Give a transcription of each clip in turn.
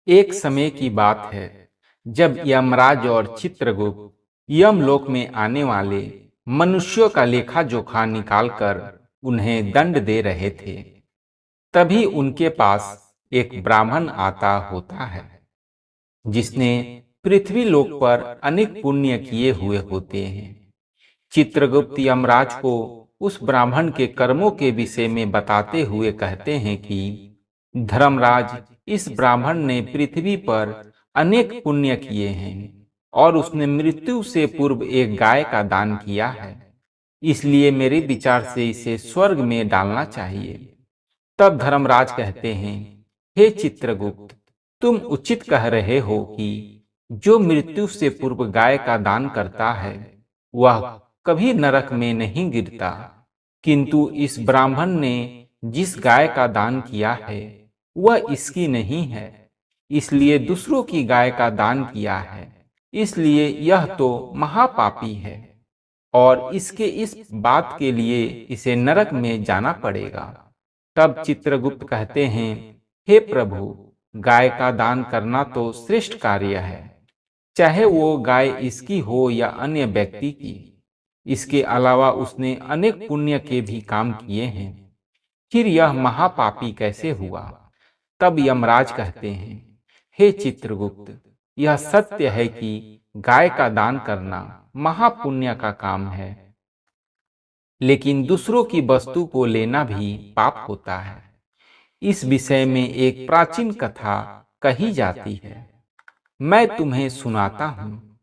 एक समय की बात है जब यमराज और चित्रगुप्त यमलोक में आने वाले मनुष्यों का लेखा जोखा निकालकर उन्हें दंड दे रहे थे। तभी उनके पास एक ब्राह्मण आता होता है जिसने पृथ्वी लोक पर अनेक पुण्य किए हुए होते हैं। चित्रगुप्त यमराज को उस ब्राह्मण के कर्मों के विषय में बताते हुए कहते हैं कि धर्मराज, इस ब्राह्मण ने पृथ्वी पर अनेक पुण्य किए हैं और उसने मृत्यु से पूर्व एक गाय का दान किया है। इसलिए मेरे विचार से इसे स्वर्ग में डालना चाहिए। तब धर्मराज कहते हैं, हे चित्रगुप्त, तुम उचित कह रहे हो कि जो मृत्यु से पूर्व गाय का दान करता है वह कभी नरक में नहीं गिरता, किंतु इस ब्राह्मण ने जिस गाय का दान किया है वह इसकी नहीं है, इसलिए दूसरों की गाय का दान किया है। इसलिए यह तो महापापी है और इसके इस बात के लिए इसे नरक में जाना पड़ेगा। तब चित्रगुप्त कहते हैं, हे प्रभु, गाय का दान करना तो श्रेष्ठ कार्य है, चाहे वो गाय इसकी हो या अन्य व्यक्ति की। इसके अलावा उसने अनेक पुण्य के भी काम किए हैं, फिर यह महापापी कैसे हुआ? तब यमराज कहते हैं, हे चित्रगुप्त, यह सत्य है कि गाय का दान करना महापुण्य का काम है, लेकिन दूसरों की वस्तु को लेना भी पाप होता है। इस विषय में एक प्राचीन कथा कही जाती है, मैं तुम्हें सुनाता हूँ,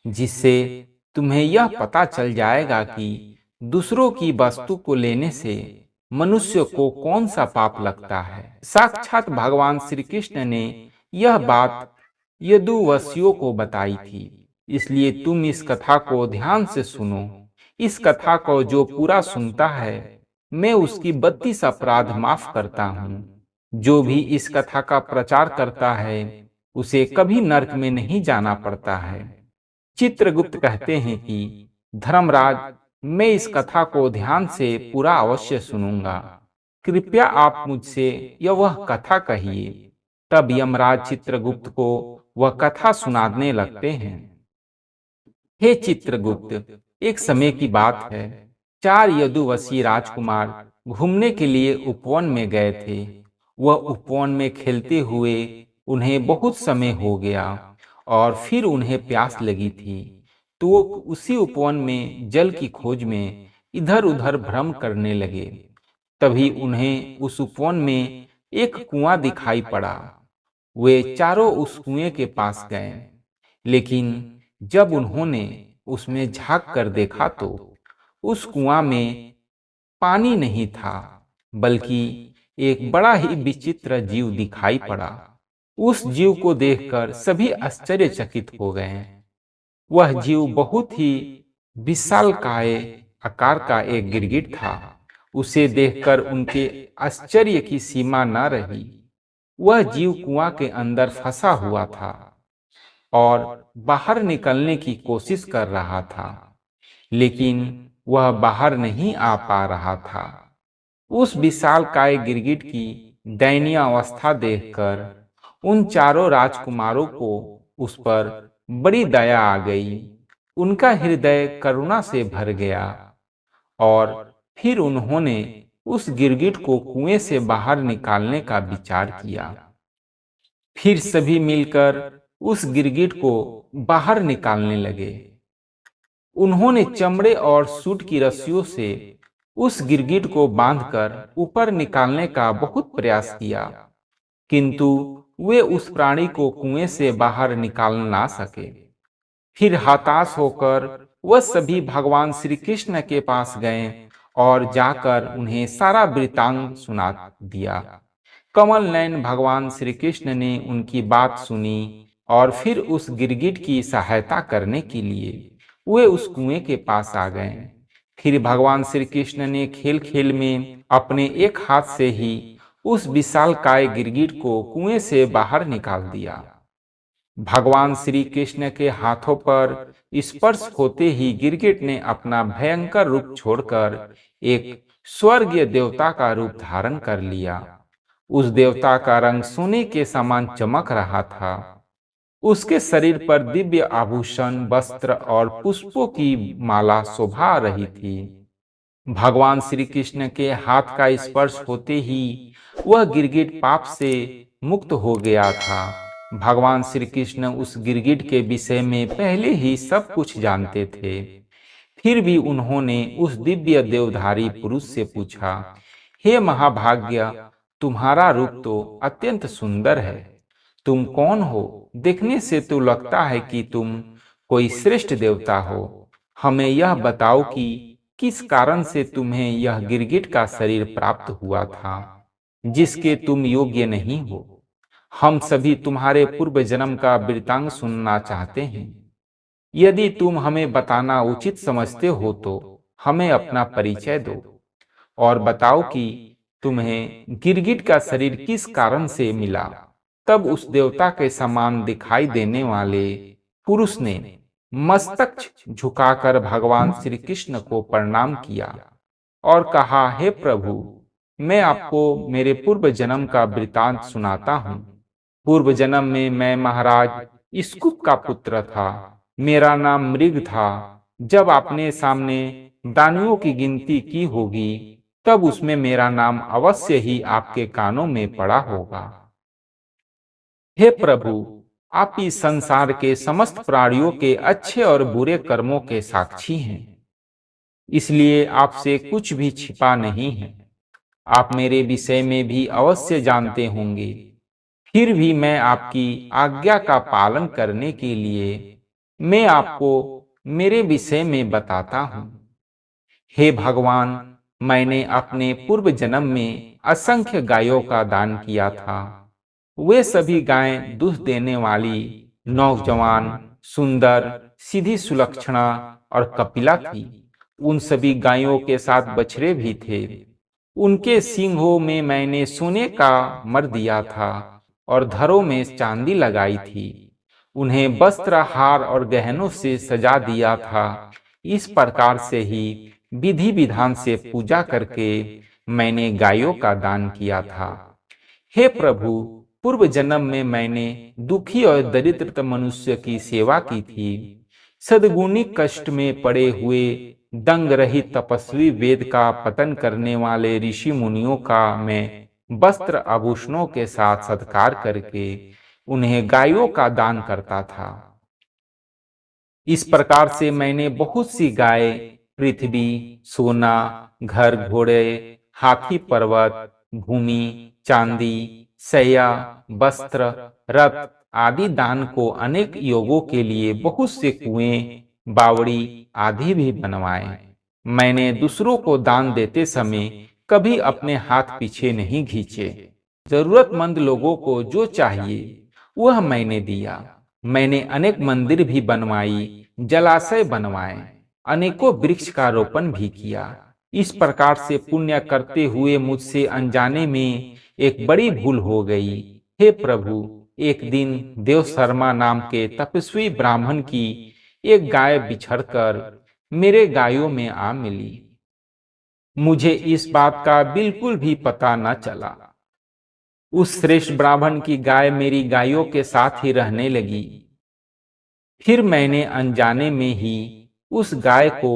जिससे तुम्हें यह पता चल जाएगा कि दूसरों की वस्तु को लेने से मनुष्य को कौन सा पाप लगता है। साक्षात भगवान श्री कृष्ण ने यह बात यदुवंशियों को बताई थी, इसलिए तुम इस कथा को ध्यान से सुनो। इस कथा को जो पूरा सुनता है, मैं उसकी 32 अपराध माफ करता हूँ। जो भी इस कथा का प्रचार करता है उसे कभी नरक में नहीं जाना पड़ता है। चित्रगुप्त कहते हैं कि धर्मराज, मैं इस कथा को ध्यान से पूरा अवश्य सुनूंगा, कृपया आप मुझसे यह वह कथा कहिए। तब यमराज चित्रगुप्त को वह कथा सुनाने लगते हैं। हे चित्रगुप्त, एक समय की बात है, 4 यदुवंशी राजकुमार घूमने के लिए उपवन में गए थे। वह उपवन में खेलते हुए उन्हें बहुत समय हो गया और फिर उन्हें प्यास लगी थी, तो वो उसी उपवन में जल की खोज में इधर उधर भ्रम करने लगे। तभी उन्हें उस उपवन में एक कुआं दिखाई पड़ा। वे चारों उस कुएं के पास गए, लेकिन जब उन्होंने उसमें झांक कर देखा तो उस कुआं में पानी नहीं था, बल्कि एक बड़ा ही विचित्र जीव दिखाई पड़ा। उस जीव को देखकर सभी आश्चर्यचकित हो गए। वह जीव बहुत ही विशालकाय आकार का एक गिरगिट था। उसे देखकर उनके आश्चर्य की सीमा न रही। वह जीव कुआं के अंदर फंसा हुआ था और बाहर निकलने की कोशिश कर रहा था, लेकिन वह बाहर नहीं आ पा रहा था। उस विशालकाय गिरगिट की दयनीय अवस्था देखकर उन चारों राजकुमारों को उस पर बड़ी दया आ गई। उनका हृदय करुणा से भर गया और फिर उन्होंने उस गिरगिट को कुएं से बाहर निकालने का विचार किया। फिर सभी मिलकर उस गिरगिट को बाहर निकालने लगे। उन्होंने चमड़े और सूत की रस्सियों से उस गिरगिट को बांधकर ऊपर निकालने का बहुत प्रयास किया, किंतु वे उस प्राणी को कुएं से बाहर निकाल ना सके। फिर हताश होकर वह सभी भगवान श्री कृष्ण के पास गए और जाकर उन्हें सारा वृतांत सुना दिया। कमल नयन भगवान श्री कृष्ण ने उनकी बात सुनी और फिर उस गिरगिट की सहायता करने के लिए वे उस कुएं के पास आ गए। फिर भगवान श्री कृष्ण ने खेल खेल में अपने एक हाथ से ही उस विशालकाय गिरगिट को कुएं से बाहर निकाल दिया। भगवान श्री कृष्ण के हाथों पर स्पर्श होते ही गिरगिट ने अपना भयंकर रूप छोड़कर एक स्वर्गीय देवता का रूप धारण कर लिया उस देवता का रंग सोने के समान चमक रहा था। उसके शरीर पर दिव्य आभूषण, वस्त्र और पुष्पों की माला शोभा रही थी। भगवान श्री कृष्ण के हाथ का स्पर्श होते ही वह गिरगिट पाप से मुक्त हो गया था। भगवान श्री कृष्ण उस गिरगिट के विषय में पहले ही सब कुछ जानते थे। फिर भी उन्होंने उस दिव्य देवधारी पुरुष से पूछा, हे महाभाग्य, तुम्हारा रूप तो अत्यंत सुंदर है। तुम कौन हो? देखने से तो लगता है कि तुम कोई श्रेष्ठ देवता हो। हमें यह बताओ कि किस कारण से तुम्हें यह गिरगिट का शरीर प्राप्त हुआ था, जिसके तुम योग्य नहीं हो। हम सभी तुम्हारे पूर्व जन्म का वृतांत सुनना चाहते हैं। यदि तुम हमें बताना उचित समझते हो तो हमें अपना परिचय दो और बताओ कि तुम्हें गिरगिट का शरीर किस कारण से मिला। तब उस देवता के समान दिखाई देने वाले पुरुष ने मस्तक झुकाकर भगवान श्री कृष्ण को प्रणाम किया और कहा, हे प्रभु, मैं आपको मेरे पूर्व जन्म का वृतांत सुनाता हूँ। पूर्व जन्म में मैं महाराज इस्कुप का पुत्र था। मेरा नाम मृग था। जब आपने सामने दानियों की गिनती की होगी तब उसमें मेरा नाम अवश्य ही आपके कानों में पड़ा होगा। हे प्रभु, आप इस संसार के समस्त प्राणियों के अच्छे और बुरे कर्मों के साक्षी हैं, इसलिए आपसे कुछ भी छिपा नहीं है। आप मेरे विषय में भी अवश्य जानते होंगे। फिर भी मैं आपकी आज्ञा का पालन करने के लिए मैं आपको मेरे विषय में बताता हूँ। हे भगवान, मैंने अपने पूर्व जन्म में असंख्य गायों का दान किया था। वे सभी गायें दूध देने वाली, नौजवान, सुंदर, सीधी सुलक्षणा और कपिला थी। उन सभी गायों के साथ बछड़े भी थे। उनके सींगों में मैंने सोने का मर दिया था और धरों में चांदी लगाई थी। उन्हें वस्त्र, हार और गहनों से सजा दिया था। इस प्रकार से ही विधि विधान से पूजा करके मैंने गायों का दान किया था। हे प्रभु, पूर्व जन्म में मैंने दुखी और दरिद्र मनुष्य की सेवा की थी। सद्गुणी कष्ट में पड़े हुए दंग रहित तपस्वी, वेद का पतन करने वाले ऋषि मुनियों का मैं वस्त्र आभूषणों के साथ सत्कार करके उन्हें गायों का दान करता था। इस प्रकार से मैंने बहुत सी गाय, पृथ्वी, सोना, घर, घोड़े, हाथी, पर्वत, भूमि, चांदी, सैया, वस्त्र, रथ आदि दान को अनेक योगों के लिए बहुत से कुएं, बावड़ी आदि भी बनवाए। मैंने दूसरों को दान देते समय कभी अपने हाथ पीछे नहीं खींचे। जरूरतमंद लोगों को जो चाहिए वह मैंने दिया। मैंने अनेक मंदिर भी बनवाई, जलाशय बनवाए, अनेकों वृक्ष का रोपण भी किया। इस प्रकार से पुण्य करते हुए मुझसे अनजाने में एक बड़ी भूल हो गई। हे प्रभु, एक दिन देवशर्मा नाम के तपस्वी ब्राह्मण की एक गाय बिछड़कर मेरे गायों में आ मिली। मुझे इस बात का बिल्कुल भी पता न चला। उस श्रेष्ठ ब्राह्मण की गाय मेरी गायों के साथ ही रहने लगी। फिर मैंने अनजाने में ही उस गाय को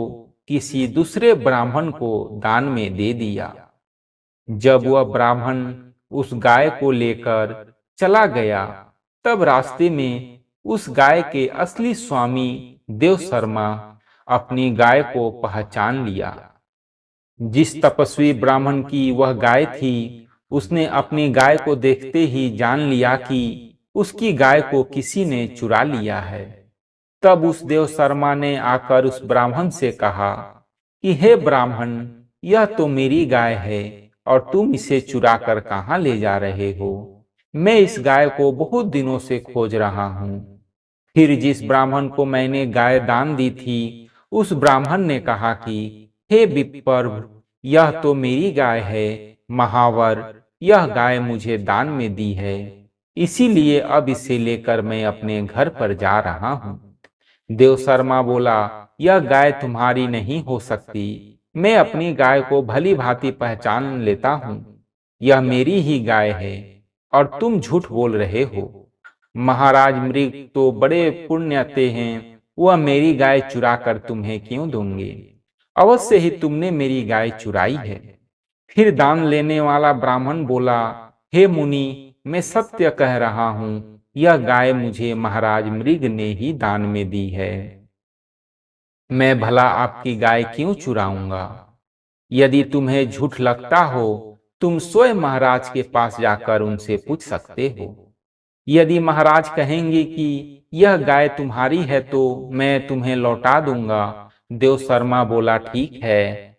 किसी दूसरे ब्राह्मण को दान में दे दिया। जब वह ब्राह्मण उस गाय को लेकर चला गया तब रास्ते में उस गाय के असली स्वामी देवशर्मा अपनी गाय को पहचान लिया। जिस तपस्वी ब्राह्मण की वह गाय थी, उसने अपनी गाय को देखते ही जान लिया कि उसकी गाय को किसी ने चुरा लिया है। तब उस देवशर्मा ने आकर उस ब्राह्मण से कहा कि हे ब्राह्मण, यह तो मेरी गाय है और तुम इसे चुरा कर कहाँ ले जा रहे हो? मैं इस गाय को बहुत दिनों से खोज रहा हूँ। फिर जिस ब्राह्मण को मैंने गाय दान दी थी, उस ब्राह्मण ने कहा कि हे विप्रवर, यह तो मेरी गाय है। महावर, यह गाय मुझे दान में दी है, इसीलिए अब इसे लेकर मैं अपने घर पर जा रहा हूँ। देवशर्मा बोला, यह गाय तुम्हारी नहीं हो सकती। मैं अपनी गाय को भली भांति पहचान लेता हूँ। यह मेरी ही गाय है और तुम झूठ बोल रहे हो। महाराज मृग तो बड़े पुण्यते हैं, वह मेरी गाय चुरा कर तुम्हें क्यों दूंगे? अवश्य ही तुमने मेरी गाय चुराई है। फिर दान लेने वाला ब्राह्मण बोला, हे मुनि, मैं सत्य कह रहा हूं, यह गाय मुझे महाराज मृग ने ही दान में दी है। मैं भला आपकी गाय क्यों चुराऊंगा? यदि तुम्हें झूठ लगता हो, तुम स्वयं महाराज के पास जाकर उनसे पूछ सकते हो। यदि महाराज कहेंगे कि यह गाय तुम्हारी है तो मैं तुम्हें लौटा दूंगा। देव शर्मा बोला, ठीक है।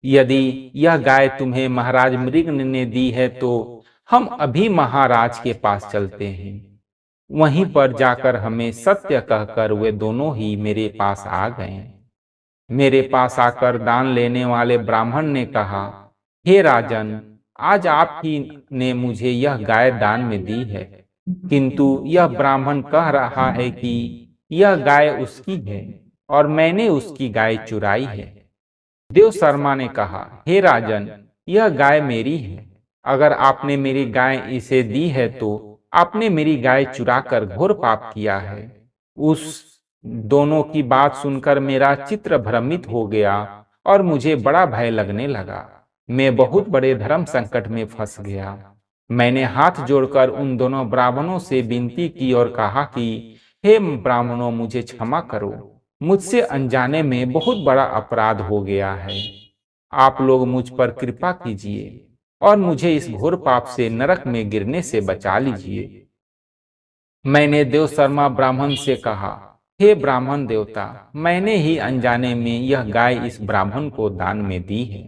यदि यह गाय तुम्हें महाराज मृग ने दी है तो हम अभी महाराज के पास चलते हैं। वहीं पर जाकर हमें सत्य कहकर वे दोनों ही मेरे पास आ गए। मेरे पास आकर दान लेने वाले ब्राह्मण ने कहा, हे राजन, आज आप ही ने मुझे यह गाय दान में दी है, किंतु यह ब्राह्मण कह रहा है कि यह गाय उसकी है और मैंने उसकी गाय चुराई है। देव शर्मा ने कहा, हे राजन, यह गाय मेरी है। अगर आपने मेरी गाय इसे दी है तो आपने मेरी गाय चुराकर घोर पाप किया है। उस दोनों की बात सुनकर मेरा चित्त भ्रमित हो गया और मुझे बड़ा भय लगने लगा। मैं बहुत बड़े धर्म संकट में फंस गया। मैंने हाथ जोड़कर उन दोनों ब्राह्मणों से विनती की और कहा कि हे ब्राह्मणों, मुझे क्षमा करो, मुझसे अनजाने में बहुत बड़ा अपराध हो गया है। आप लोग मुझ पर कृपा कीजिए और मुझे इस घोर पाप से नरक में गिरने से बचा लीजिए। मैंने देव शर्मा ब्राह्मण से कहा, हे ब्राह्मण देवता, मैंने ही अनजाने में यह गाय इस ब्राह्मण को दान में दी है।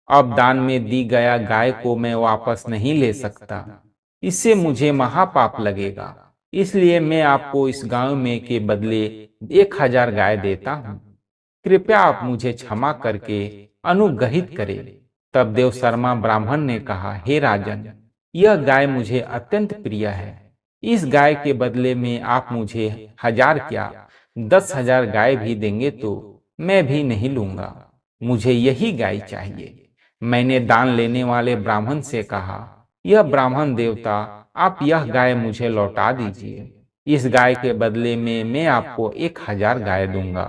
अब दान में दी गया गाय को मैं वापस नहीं ले सकता, इससे मुझे महापाप लगेगा। इसलिए मैं आपको इस गांव में के बदले 1000 गाय देता हूँ। कृपया आप मुझे क्षमा करके अनुग्रहित करें। तब देव शर्मा ब्राह्मण ने कहा, हे राजन, यह गाय मुझे अत्यंत प्रिय है। इस गाय के बदले में आप मुझे 1000 क्या 10,000 गाय भी देंगे तो मैं भी नहीं लूंगा। मुझे यही गाय चाहिए। मैंने दान लेने वाले ब्राह्मण से कहा, यह ब्राह्मण देवता, आप यह गाय मुझे लौटा दीजिए। इस गाय के बदले में मैं आपको 1000 गाय दूंगा।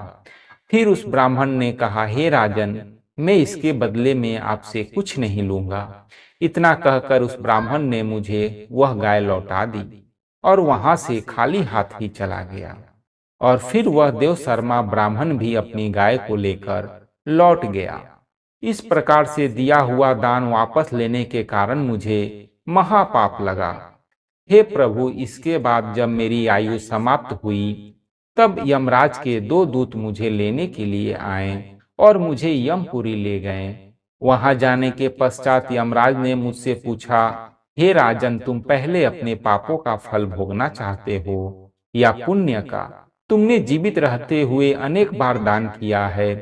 फिर उस ब्राह्मण ने कहा, हे राजन, मैं इसके बदले में आपसे कुछ नहीं लूंगा। इतना कहकर उस ब्राह्मण ने मुझे वह गाय लौटा दी और वहां से खाली हाथ ही चला गया। और फिर वह देव शर्मा ब्राह्मण भी अपनी गाय को लेकर लौट गया। इस प्रकार से दिया हुआ दान वापस लेने के कारण मुझे महापाप लगा। हे प्रभु, इसके बाद जब मेरी आयु समाप्त हुई, तब यमराज के 2 दूत मुझे लेने के लिए आए और मुझे यमपुरी ले गए। वहां जाने के पश्चात यमराज ने मुझसे पूछा, हे राजन, तुम पहले अपने पापों का फल भोगना चाहते हो या पुण्य का? तुमने जीवित रहते हुए अनेक बार दान किया है।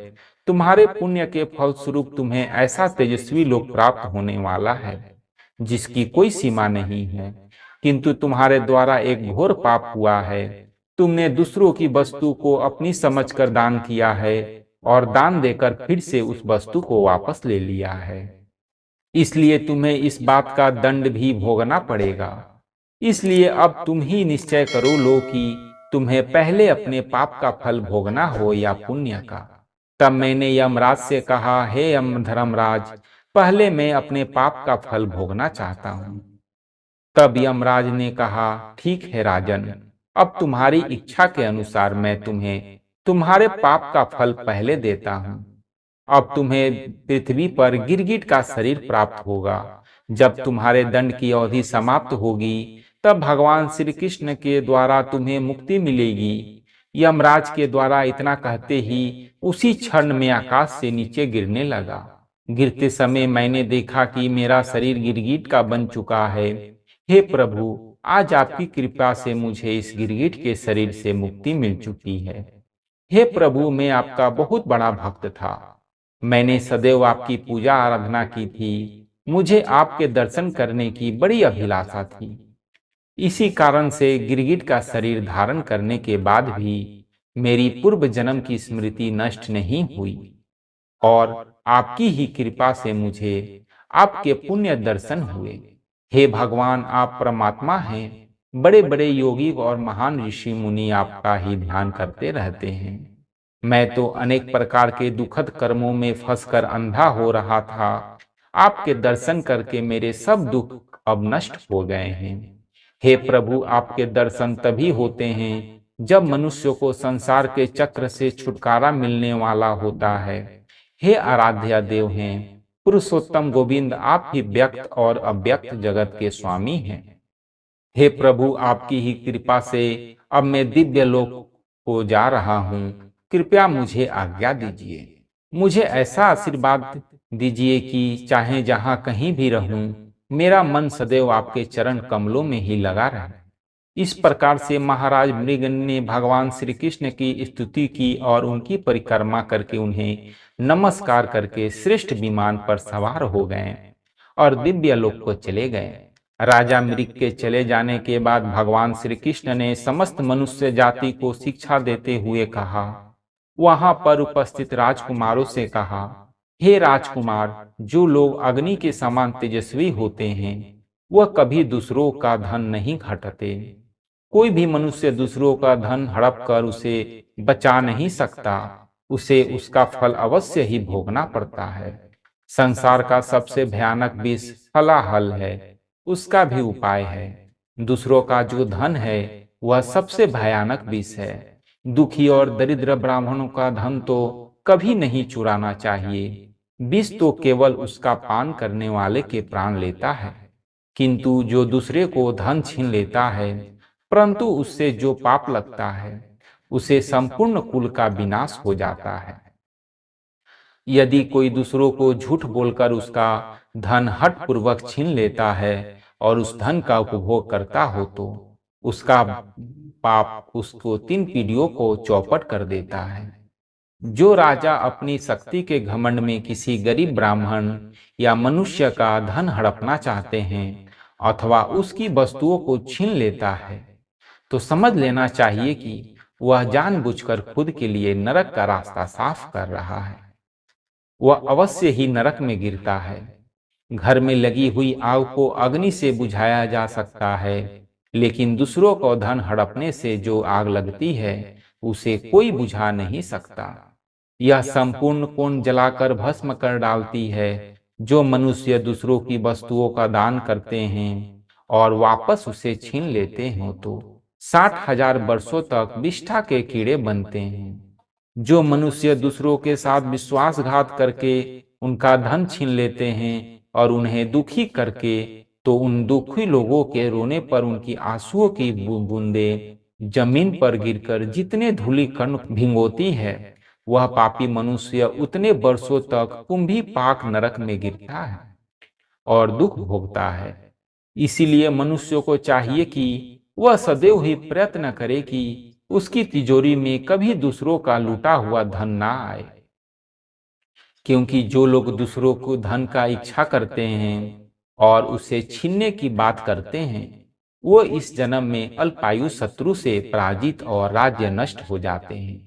तुम्हारे पुण्य के फलस्वरूप तुम्हें ऐसा तेजस्वी लोक प्राप्त होने वाला है जिसकी कोई सीमा नहीं है। किंतु तुम्हारे द्वारा एक घोर पाप हुआ है। तुमने दूसरों की वस्तु को अपनी समझकर दान किया है और दान देकर फिर से उस वस्तु को वापस ले लिया है। इसलिए तुम्हें इस बात का दंड भी भोगना पड़ेगा। इसलिए अब तुम ही निश्चय करो लो कि तुम्हें पहले अपने पाप का फल भोगना हो या पुण्य का। तब मैंने यमराज से कहा, हे यम धर्मराज, पहले मैं अपने पाप का फल भोगना चाहता हूँ। तब यमराज ने कहा, ठीक है राजन, अब तुम्हारी इच्छा के अनुसार मैं तुम्हें तुम्हारे पाप का फल पहले देता हूँ। अब तुम्हें पृथ्वी पर गिरगिट का शरीर प्राप्त होगा। जब तुम्हारे दंड की अवधि समाप्त होगी, तब भगवान श्री कृष्ण के द्वारा तुम्हें मुक्ति मिलेगी। यमराज के द्वारा इतना कहते ही उसी क्षण में आकाश से नीचे गिरने लगा। गिरते समय मैंने देखा कि मेरा शरीर गिरगिट का बन चुका है। हे प्रभु, आज आपकी कृपा से मुझे इस गिरगिट के शरीर से मुक्ति मिल चुकी है। हे प्रभु, मैं आपका बहुत बड़ा भक्त था। मैंने सदैव आपकी पूजा आराधना की थी। मुझे आपके दर्शन करने की बड़ी अभिलाषा थी। इसी कारण से गिरगिट का शरीर धारण करने के बाद भी मेरी पूर्व जन्म की स्मृति नष्ट नहीं हुई और आपकी ही कृपा से मुझे आपके पुण्य दर्शन हुए। हे भगवान, आप परमात्मा हैं। बड़े बड़े योगी और महान ऋषि मुनि आपका ही ध्यान करते रहते हैं। मैं तो अनेक प्रकार के दुखद कर्मों में फंसकर अंधा हो रहा था। आपके दर्शन करके मेरे सब दुख अब नष्ट हो गए हैं। हे प्रभु, आपके दर्शन तभी होते हैं जब मनुष्य को संसार के चक्र से छुटकारा मिलने वाला होता है। हे आराध्य देव हैं, पुरुषोत्तम गोविंद, आप ही व्यक्त और अव्यक्त जगत के स्वामी हैं। हे प्रभु, आपकी ही कृपा से अब मैं दिव्य लोक को जा रहा हूँ। कृपया मुझे आज्ञा दीजिए। मुझे ऐसा आशीर्वाद दीजिए कि चाहे जहाँ कहीं भी रहूं, मेरा मन सदैव आपके चरण कमलों में ही लगा रहे। इस प्रकार से महाराज मृगन ने भगवान श्री कृष्ण की स्तुति की और उनकी परिक्रमा करके उन्हें नमस्कार करके श्रेष्ठ विमान पर सवार हो गए और दिव्य लोक को चले गए। राजा मृग के चले जाने के बाद भगवान श्री कृष्ण ने समस्त मनुष्य जाति को शिक्षा देते हुए कहा, वहां पर उपस्थित राजकुमारों से कहा, हे राजकुमार, जो लोग अग्नि के समान तेजस्वी होते हैं वह कभी दूसरों का धन नहीं घटते। कोई भी मनुष्य दूसरों का धन हड़प कर उसे बचा नहीं सकता। उसे उसका फल अवश्य ही भोगना पड़ता है। संसार का सबसे भयानक विष हलाहल है, उसका भी उपाय है। दूसरों का जो धन है वह सबसे भयानक विष है। दुखी और दरिद्र ब्राह्मणों का धन तो कभी नहीं चुराना चाहिए। विष तो केवल उसका पान करने वाले के प्राण लेता है, किंतु जो दूसरे को धन छीन लेता है परंतु उससे जो पाप लगता है उसे संपूर्ण कुल का विनाश हो जाता है। यदि कोई दूसरों को झूठ बोलकर उसका धन हठ पूर्वक छीन लेता है और उस धन का उपभोग करता हो तो उसका पाप उसको 3 पीढ़ियों को चौपट कर देता है। जो राजा अपनी शक्ति के घमंड में किसी गरीब ब्राह्मण या मनुष्य का धन हड़पना चाहते हैं अथवा उसकी वस्तुओं को छीन लेता है तो समझ लेना चाहिए कि वह जानबूझकर खुद के लिए नरक का रास्ता साफ कर रहा है। वह अवश्य ही नरक में गिरता है। घर में लगी हुई आग को अग्नि से बुझाया जा सकता है, लेकिन दूसरों को धन हड़पने से जो आग लगती है उसे कोई बुझा नहीं सकता। यह संपूर्ण कुंड जलाकर भस्म कर डालती है। जो मनुष्य दूसरों की वस्तुओं का दान करते हैं और वापस उसे छीन लेते हैं तो 60,000 वर्षों तक विष्ठा के कीड़े बनते हैं। जो मनुष्य दूसरों के साथ विश्वासघात करके उनका धन छीन लेते हैं और उन्हें दुखी करके, तो उन दुखी लोगों के रोने पर उनकी आंसुओं की बूंदें जमीन पर गिरकर जितने धूली कण भिगोती है, वह पापी मनुष्य उतने वर्षों तक कुंभी पाक नरक में गिरता है और दुख भोगता है। इसीलिए मनुष्य को चाहिए कि वह सदैव ही प्रयत्न करे कि उसकी तिजोरी में कभी दूसरों का लूटा हुआ धन ना आए, क्योंकि जो लोग दूसरों को धन का इच्छा करते हैं और उसे छीनने की बात करते हैं, वो इस जन्म में अल्पायु शत्रु से पराजित और राज्य नष्ट हो जाते हैं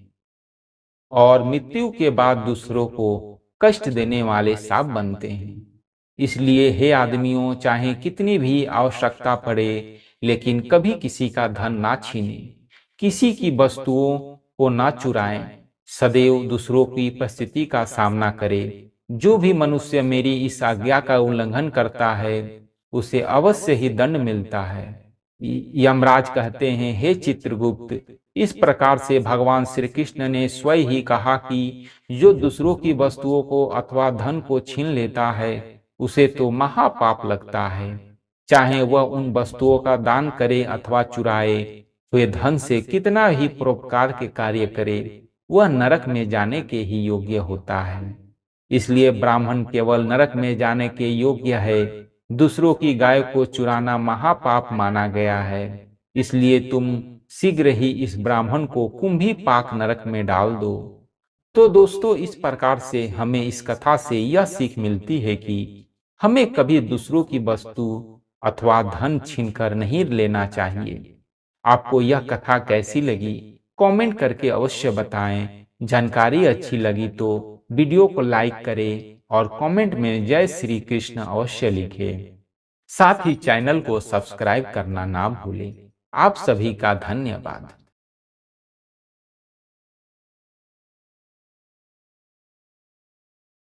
और मृत्यु के बाद दूसरों को कष्ट देने वाले सांप बनते हैं। इसलिए हे आदमियों, चाहे कितनी भी आवश्यकता पड़े, लेकिन कभी किसी का धन ना छीने, किसी की वस्तुओं को ना चुराएं, सदैव दूसरों की परिस्थिति का सामना करे। जो भी मनुष्य मेरी इस आज्ञा का उल्लंघन करता है उसे अवश्य ही दंड मिलता है। यमराज कहते हैं, हे चित्रगुप्त, इस प्रकार से भगवान श्री कृष्ण ने स्वयं ही कहा कि जो दूसरों की वस्तुओं को अथवा धन को छीन लेता है उसे तो महापाप लगता है। चाहे वह उन वस्तुओं का दान करे अथवा चुराए हुए धन से कितना ही परोपकार के कार्य करे, वह नरक में जाने के ही योग्य होता है। इसलिए ब्राह्मण केवल नरक में जाने के योग्य है। दूसरों की गाय को चुराना महापाप माना गया है। इसलिए तुम शीघ्र ही इस ब्राह्मण को कुंभी पाक नरक में डाल दो। तो दोस्तों, इस प्रकार से हमें इस कथा से यह सीख मिलती है कि हमें कभी दूसरों की वस्तु अथवा धन छीनकर नहीं लेना चाहिए। आपको यह कथा कैसी लगी कमेंट करके अवश्य बताएं। जानकारी अच्छी लगी तो वीडियो को लाइक करें और कमेंट में जय श्री कृष्ण अवश्य लिखें। साथ ही चैनल को सब्सक्राइब करना ना भूलें। आप सभी का धन्यवाद।